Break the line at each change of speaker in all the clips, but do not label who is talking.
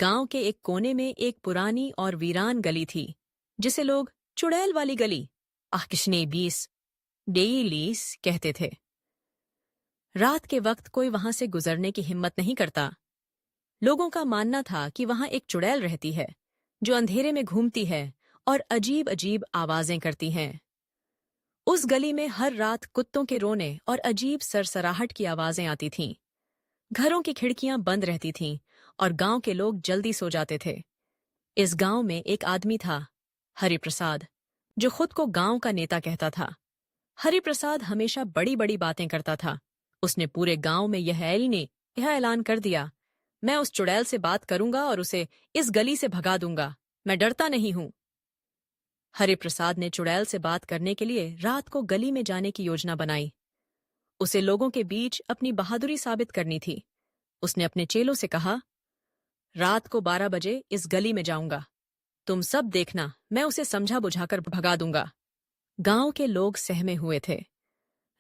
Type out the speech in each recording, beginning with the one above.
गांव के एक कोने में एक पुरानी और वीरान गली थी जिसे लोग चुड़ैल वाली गली आकिशने बीस डेईलीस कहते थे। रात के वक्त कोई वहां से गुजरने की हिम्मत नहीं करता। लोगों का मानना था कि वहां एक चुड़ैल रहती है जो अंधेरे में घूमती है और अजीब अजीब आवाजें करती हैं। उस गली में हर रात कुत्तों के रोने और अजीब सरसराहट की आवाजें आती थीं। घरों की खिड़कियां बंद रहती थीं और गांव के लोग जल्दी सो जाते थे। इस गांव में एक आदमी था, हरिप्रसाद, जो खुद को गांव का नेता कहता था। हरिप्रसाद हमेशा बड़ी बड़ी बातें करता था। उसने पूरे गांव में यह ऐलान कर दिया, मैं उस चुड़ैल से बात करूंगा और उसे इस गली से भगा दूंगा। मैं डरता नहीं हूं। हरिप्रसाद ने चुड़ैल से बात करने के लिए रात को गली में जाने की योजना बनाई। उसे लोगों के बीच अपनी बहादुरी साबित करनी थी। उसने अपने चेलों से कहा, रात को 12 बजे इस गली में जाऊंगा। तुम सब देखना, मैं उसे समझा बुझाकर भगा दूंगा। गांव के लोग सहमे हुए थे।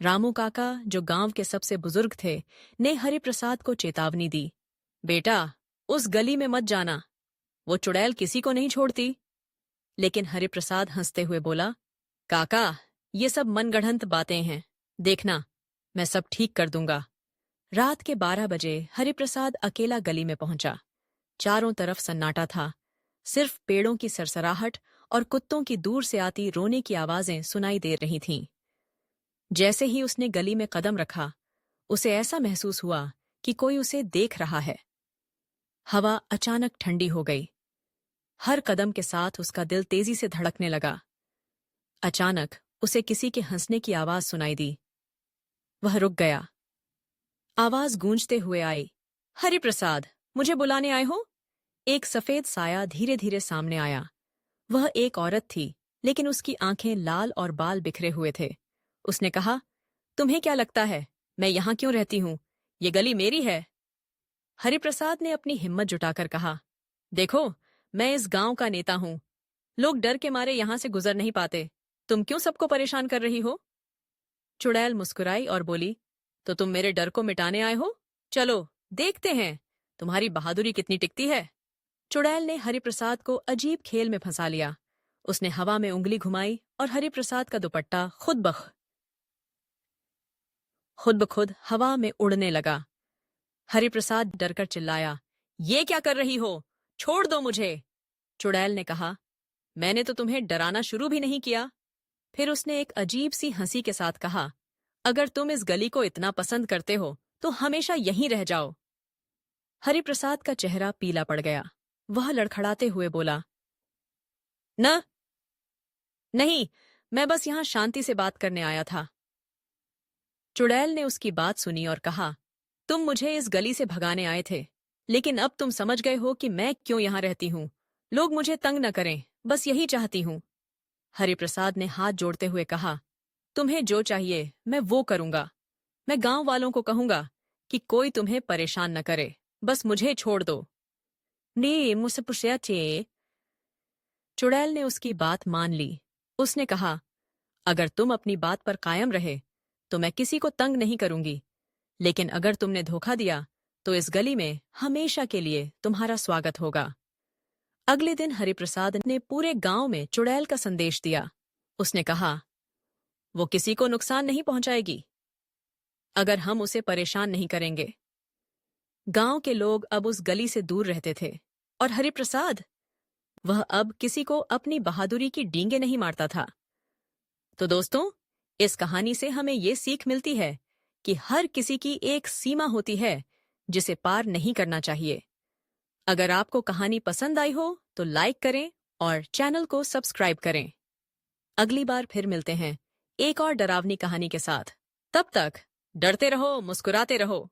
रामू काका, जो गांव के सबसे बुजुर्ग थे, ने हरिप्रसाद को चेतावनी दी, बेटा, उस गली में मत जाना, वो चुड़ैल किसी को नहीं छोड़ती। लेकिन हरिप्रसाद हंसते हुए बोला, काका, ये सब मनगढ़ंत बातें हैं। देखना, मैं सब ठीक कर दूंगा। रात के 12 बजे हरिप्रसाद अकेला गली में पहुंचा। चारों तरफ सन्नाटा था। सिर्फ पेड़ों की सरसराहट और कुत्तों की दूर से आती रोने की आवाजें सुनाई दे रही थीं। जैसे ही उसने गली में कदम रखा, उसे ऐसा महसूस हुआ कि कोई उसे देख रहा है। हवा अचानक ठंडी हो गई। हर कदम के साथ उसका दिल तेजी से धड़कने लगा। अचानक उसे किसी के हंसने की आवाज सुनाई दी। वह रुक गया। आवाज गूंजते हुए आई, हरिप्रसाद, मुझे बुलाने आए हो? एक सफेद साया धीरे धीरे सामने आया। वह एक औरत थी, लेकिन उसकी आंखें लाल और बाल बिखरे हुए थे। उसने कहा, तुम्हें क्या लगता है मैं यहां क्यों रहती हूं? ये गली मेरी है। हरिप्रसाद ने अपनी हिम्मत जुटाकर कहा, देखो, मैं इस गांव का नेता हूं। लोग डर के मारे यहां से गुजर नहीं पाते। तुम क्यों सबको परेशान कर रही हो? चुड़ैल मुस्कुराई और बोली, तो तुम मेरे डर को मिटाने आए हो? चलो देखते हैं तुम्हारी बहादुरी कितनी टिकती है। चुड़ैल ने हरिप्रसाद को अजीब खेल में फंसा लिया। उसने हवा में उंगली घुमाई और हरिप्रसाद का दुपट्टा खुद ब खुद हवा में उड़ने लगा। हरिप्रसाद डरकर चिल्लाया, ये क्या कर रही हो? छोड़ दो मुझे। चुड़ैल ने कहा, मैंने तो तुम्हें डराना शुरू भी नहीं किया। फिर उसने एक अजीब सी हंसी के साथ कहा, अगर तुम इस गली को इतना पसंद करते हो तो हमेशा यहीं रह जाओ। हरिप्रसाद का चेहरा पीला पड़ गया। वह लड़खड़ाते हुए बोला, नहीं, मैं बस यहां शांति से बात करने आया था। चुड़ैल ने उसकी बात सुनी और कहा, तुम मुझे इस गली से भगाने आए थे, लेकिन अब तुम समझ गए हो कि मैं क्यों यहां रहती हूं। लोग मुझे तंग न करें, बस यही चाहती हूं। हरिप्रसाद ने हाथ जोड़ते हुए कहा, तुम्हें जो चाहिए मैं वो करूंगा। मैं गांव वालों को कहूंगा कि कोई तुम्हें परेशान न करे, बस मुझे छोड़ दो। नी मुझसे पूछा चे। चुड़ैल ने उसकी बात मान ली। उसने कहा, अगर तुम अपनी बात पर कायम रहे तो मैं किसी को तंग नहीं करूंगी, लेकिन अगर तुमने धोखा दिया तो इस गली में हमेशा के लिए तुम्हारा स्वागत होगा। अगले दिन हरिप्रसाद ने पूरे गांव में चुड़ैल का संदेश दिया। उसने कहा, वो किसी को नुकसान नहीं पहुंचाएगी अगर हम उसे परेशान नहीं करेंगे। गांव के लोग अब उस गली से दूर रहते थे और हरिप्रसाद, वह अब किसी को अपनी बहादुरी की डींगे नहीं मारता था। तो दोस्तों, इस कहानी से हमें ये सीख मिलती है कि हर किसी की एक सीमा होती है जिसे पार नहीं करना चाहिए। अगर आपको कहानी पसंद आई हो तो लाइक करें और चैनल को सब्सक्राइब करें। अगली बार फिर मिलते हैं एक और डरावनी कहानी के साथ। तब तक डरते रहो, मुस्कुराते रहो।